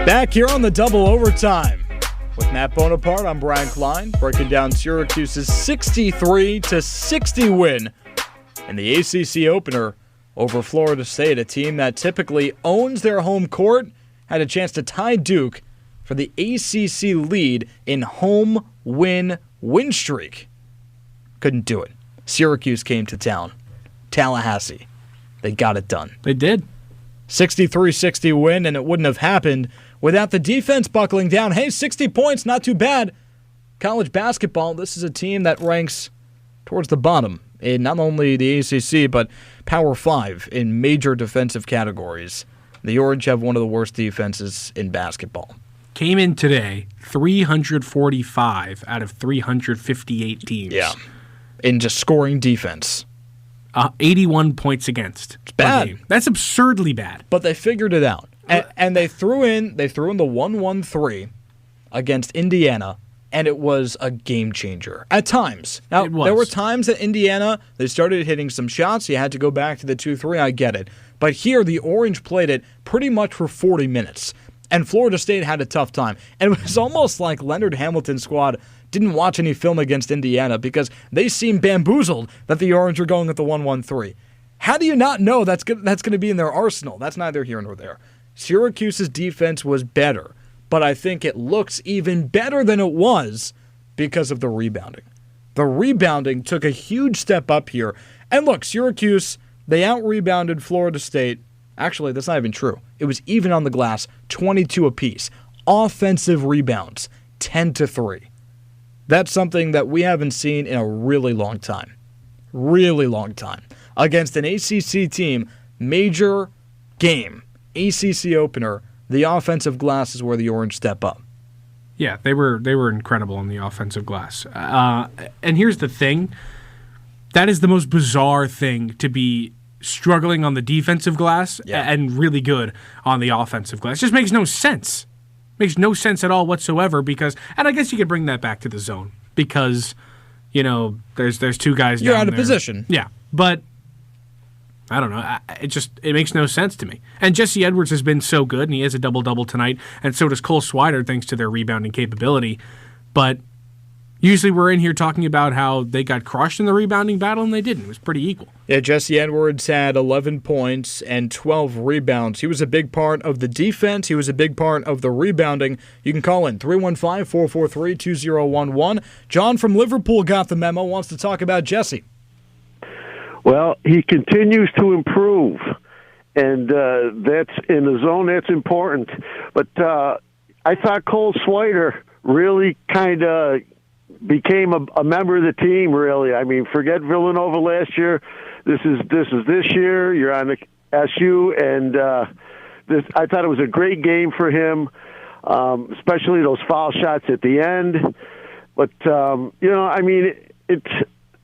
Back here on the double overtime with Matt Bonaparte. I'm Brian Klein, breaking down Syracuse's 63-60 win in the ACC opener over Florida State, a team that typically owns their home court, had a chance to tie Duke for the ACC lead in home win streak. Couldn't do it. Syracuse came to town. Tallahassee. They got it done. They did. 63-60 win, and it wouldn't have happened without the defense buckling down. Hey, 60 points, not too bad. College basketball, this is a team that ranks towards the bottom in not only the ACC, but Power 5 in major defensive categories. The Orange have one of the worst defenses in basketball. Came in today 345 out of 358 teams. Yeah, in just scoring defense. 81 points against. It's bad. That's absurdly bad. But they figured it out. And they threw in the 1-1-3 against Indiana, and it was a game changer at times. Now, there were times that Indiana, they started hitting some shots. You had to go back to the 2-3. I get it. But here, the Orange played it pretty much for 40 minutes. And Florida State had a tough time. And it was almost like Leonard Hamilton's squad didn't watch any film against Indiana because they seemed bamboozled that the Orange were going with the 1-1-3. How do you not know that's going to be in their arsenal? That's neither here nor there. Syracuse's defense was better, but I think it looks even better than it was because of the rebounding. The rebounding took a huge step up here. And look, Syracuse, they out-rebounded Florida State. Actually, that's not even true. It was even on the glass, 22 apiece. Offensive rebounds, 10-3. That's something that we haven't seen in a really long time. Really long time. Against an ACC team, major game, ACC opener, the offensive glass is where the Orange step up. Yeah, they were incredible on the offensive glass. And here's the thing. That is the most bizarre thing, to be struggling on the defensive glass and really good on the offensive glass. It just makes no sense. Makes no sense at all whatsoever because, and I guess you could bring that back to the zone because, there's two guys You're down out of there. position. Yeah, but I don't know. It makes no sense to me. And Jesse Edwards has been so good, and he has a double-double tonight, and so does Cole Swider thanks to their rebounding capability. But usually we're in here talking about how they got crushed in the rebounding battle, and they didn't. It was pretty equal. Yeah, Jesse Edwards had 11 points and 12 rebounds. He was a big part of the defense. He was a big part of the rebounding. You can call in 315-443-2011. John from Liverpool got the memo, wants to talk about Jesse. Well, he continues to improve, and that's in the zone. That's important. But I thought Cole Swider really kind of became a member of the team, really. I mean, forget Villanova last year. This is this year. You're on the SU, and I thought it was a great game for him, especially those foul shots at the end. But, it's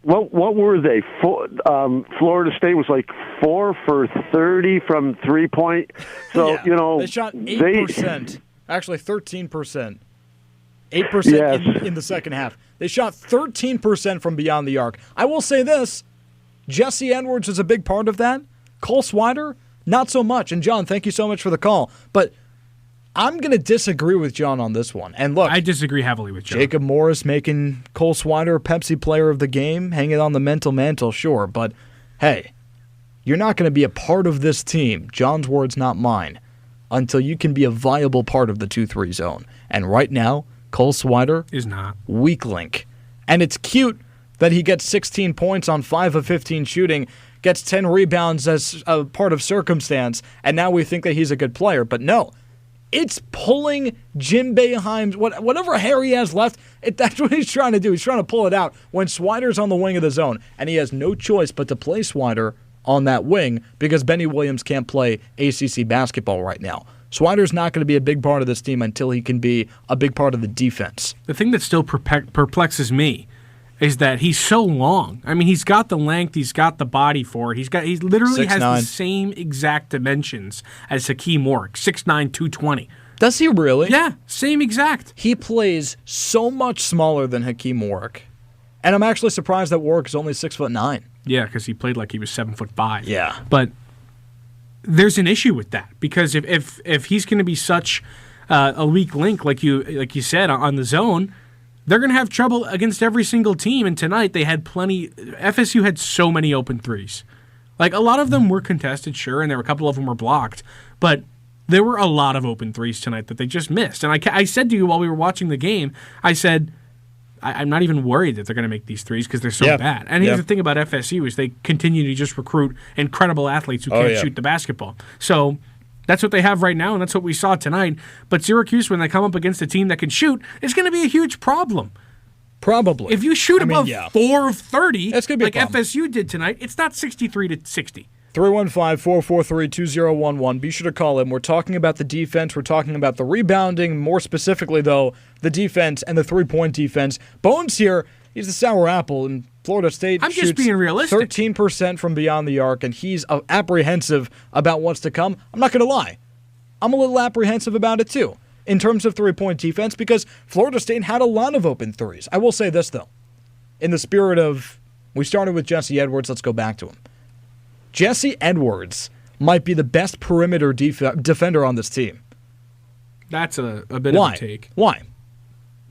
what were they? Florida State was like 4 for 30 from 3-point. So, they shot 8%. Actually, 13%. 8% in the second half. They shot 13% from beyond the arc. I will say this. Jesse Edwards is a big part of that. Cole Swider, not so much. And, John, thank you so much for the call. But I'm going to disagree with John on this one. And, look, I disagree heavily with John. Jacob Morris making Cole Swider Pepsi Player of the Game, hanging on the mental mantle, sure. But, hey, you're not going to be a part of this team, John's words, not mine, until you can be a viable part of the 2-3 zone. And right now, Cole Swider is not. Weak link. And it's cute that he gets 16 points on 5 of 15 shooting, gets 10 rebounds as a part of circumstance, and now we think that he's a good player. But no, it's pulling Jim Boeheim's, whatever hair he has left, that's what he's trying to do. He's trying to pull it out when Swider's on the wing of the zone, and he has no choice but to play Swider on that wing because Benny Williams can't play ACC basketball right now. Swider's not going to be a big part of this team until he can be a big part of the defense. The thing that still perplexes me is that he's so long. I mean, he's got the length, he's got the body for it. He literally 6'9". has the same exact dimensions as Hakeem Warwick, 6'9", 220. Does he really? Yeah, same exact. He plays so much smaller than Hakeem Warwick. And I'm actually surprised that Warwick is only 6'9". Yeah, because he played like he was 7'5". Yeah. But there's an issue with that because if he's going to be such a weak link, like you said, on the zone, they're going to have trouble against every single team. And tonight they had plenty. FSU had so many open threes. Like, a lot of them were contested, sure, and there were a couple of them were blocked, but there were a lot of open threes tonight that they just missed. And I said to you while we were watching the game, I said, I'm not even worried that they're going to make these threes because they're so bad. And here's the thing about FSU is they continue to just recruit incredible athletes who can't shoot the basketball. So that's what they have right now, and that's what we saw tonight. But Syracuse, when they come up against a team that can shoot, is going to be a huge problem. Probably. If you shoot above 4 of 30, that's gonna be like FSU did tonight, it's not 63-60. 315-443-2011. Be sure to call in. We're talking about the defense. We're talking about the rebounding. More specifically, though, the defense and the three-point defense. Bones here, he's the sour apple, and Florida State shoots just being realistic. 13% from beyond the arc, and he's apprehensive about what's to come. I'm not going to lie. I'm a little apprehensive about it, too, in terms of three-point defense, because Florida State had a lot of open threes. I will say this, though. In the spirit of, we started with Jesse Edwards, let's go back to him. Jesse Edwards might be the best perimeter defender on this team. That's a bit of a take. Why?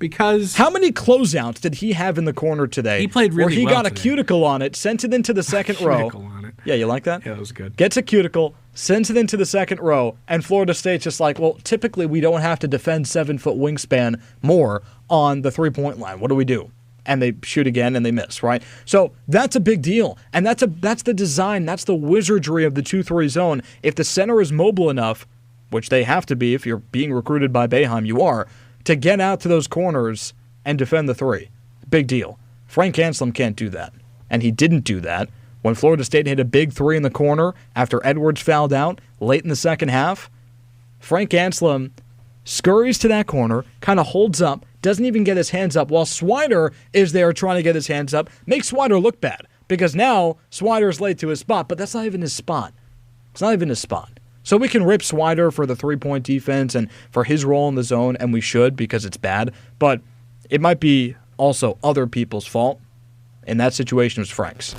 Because how many closeouts did he have in the corner today? He played really well. Where he got today. A cuticle on it, sent it into the second row. Cuticle on it. Yeah, you like that? Yeah, that was good. Gets a cuticle, sends it into the second row, and Florida State's just like, well, typically we don't have to defend 7-foot wingspan more on the three-point line. What do we do? And they shoot again and they miss, right? So that's a big deal. And that's the design, that's the wizardry of the 2-3 zone. If the center is mobile enough, which they have to be if you're being recruited by Boeheim, you are, to get out to those corners and defend the three. Big deal. Frank Anselm can't do that. And he didn't do that. When Florida State hit a big three in the corner after Edwards fouled out late in the second half, Frank Anselm scurries to that corner, kind of holds up, doesn't even get his hands up, while Swider is there trying to get his hands up. Makes Swider look bad, because now Swider's late to his spot, but that's not even his spot. It's not even his spot. So we can rip Swider for the three-point defense and for his role in the zone, and we should because it's bad, but it might be also other people's fault. In that situation, it was Frank's.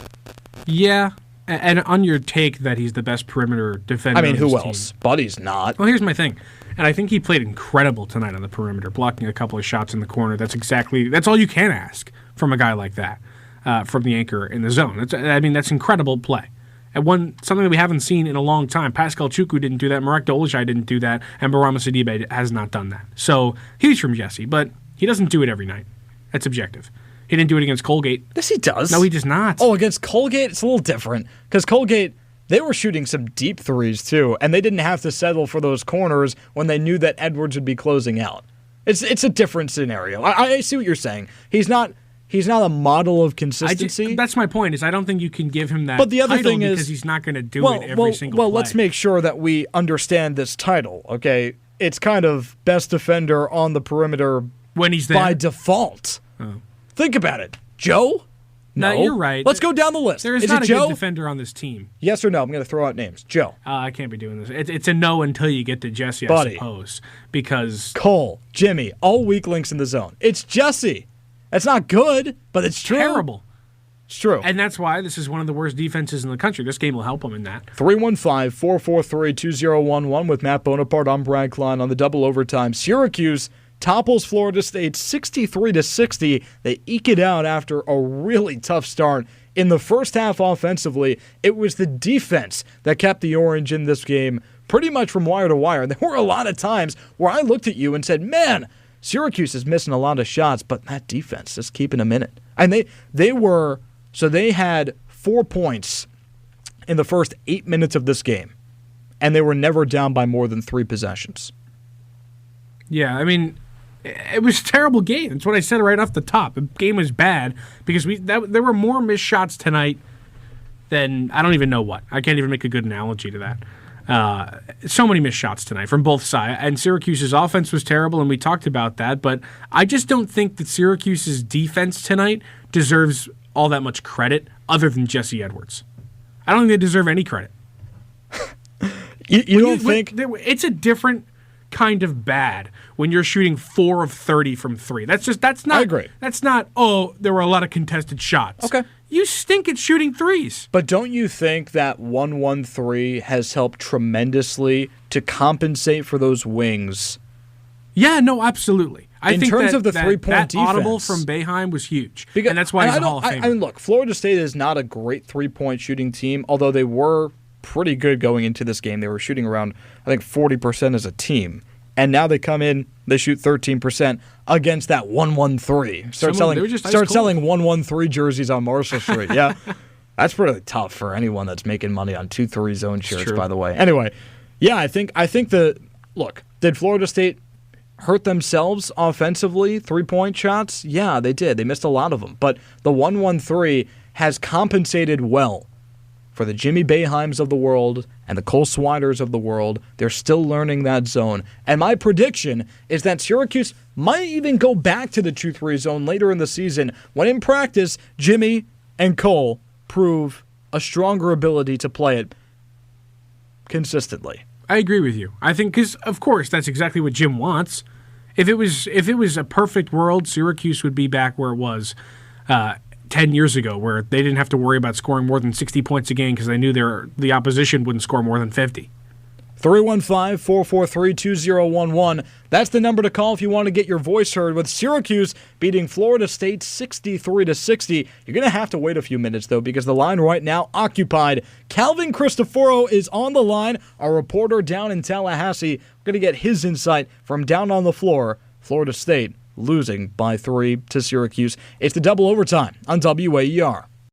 Yeah, and on your take that he's the best perimeter defender. I mean, who team, else? Buddy's not. Well, here's my thing. And I think he played incredible tonight on the perimeter, blocking a couple of shots in the corner. That's all you can ask from a guy like that, from the anchor in the zone. That's incredible play. And something that we haven't seen in a long time. Pascal Chukwu didn't do that, Marek Dolezaj didn't do that, and Barama Sidibe has not done that. So huge from Jesse, but he doesn't do it every night. That's objective. He didn't do it against Colgate. Yes, he does. No, he does not. Oh, against Colgate, it's a little different, because Colgate, they were shooting some deep threes, too, and they didn't have to settle for those corners when they knew that Edwards would be closing out. It's a different scenario. I see what you're saying. He's not a model of consistency. That's my point, is I don't think you can give him that but the other title thing is, because he's not going to do it every single play. Well, let's make sure that we understand this title, okay? It's kind of best defender on the perimeter when he's there by default. Oh. Think about it. Joe? No, you're right. Let's go down the list. There is not a good defender on this team. Yes or no? I'm going to throw out names. Joe. I can't be doing this. It's a no until you get to Jesse, Buddy. I suppose. Because Cole, Jimmy, all weak links in the zone. It's Jesse. It's not good, but it's true. Terrible. It's true. And that's why this is one of the worst defenses in the country. This game will help them in that. 315-443-2011 with Matt Bonaparte. I'm Brad Klein on the double overtime. Syracuse topples Florida State 63-60. They eke it out after a really tough start. In the first half offensively, it was the defense that kept the Orange in this game pretty much from wire to wire. There were a lot of times where I looked at you and said, man, Syracuse is missing a lot of shots, but that defense is keeping them in it. And they had 4 points in the first 8 minutes of this game, and they were never down by more than 3 possessions. Yeah, I mean, it was a terrible game. That's what I said right off the top. The game was bad because there were more missed shots tonight than I don't even know what. I can't even make a good analogy to that. So many missed shots tonight from both sides. And Syracuse's offense was terrible, and we talked about that. But I just don't think that Syracuse's defense tonight deserves all that much credit other than Jesse Edwards. I don't think they deserve any credit. You don't think? It's a different kind of bad when you're shooting 4 of 30 from 3. That's not. I agree. That's not, there were a lot of contested shots. Okay. You stink at shooting threes. But don't you think that 1-1-3 has helped tremendously to compensate for those wings Yeah, no, absolutely. I think terms of the three-point defense, audible defense, from Boeheim was huge, and that's why he's a Hall of Famer. I mean, look, Florida State is not a great three-point shooting team, although they were pretty good going into this game. They were shooting around, I think, 40% as a team. And now they come in, they shoot 13% against that 113. Start selling 113 jerseys on Marshall Street. Yeah. That's pretty tough for anyone that's making money on 2-3 zone shirts, by the way. Anyway, yeah, I think did Florida State hurt themselves offensively, three-point shots? Yeah, they did. They missed a lot of them. But the 113 has compensated well for the Jimmy Boeheims of the world and the Cole Swiders of the world. They're still learning that zone. And my prediction is that Syracuse might even go back to the 2-3 zone later in the season when in practice, Jimmy and Cole prove a stronger ability to play it consistently. I agree with you. I think because, of course, that's exactly what Jim wants. If it was a perfect world, Syracuse would be back where it was 10 years ago, where they didn't have to worry about scoring more than 60 points a game because they knew the opposition wouldn't score more than 50. 315-443-2011. That's the number to call if you want to get your voice heard. With Syracuse beating Florida State 63-60. You're going to have to wait a few minutes, though, because the line right now occupied. Calvin Cristoforo is on the line, our reporter down in Tallahassee. We're going to get his insight from down on the floor. Florida State losing by 3 to Syracuse. It's the double overtime on WAER.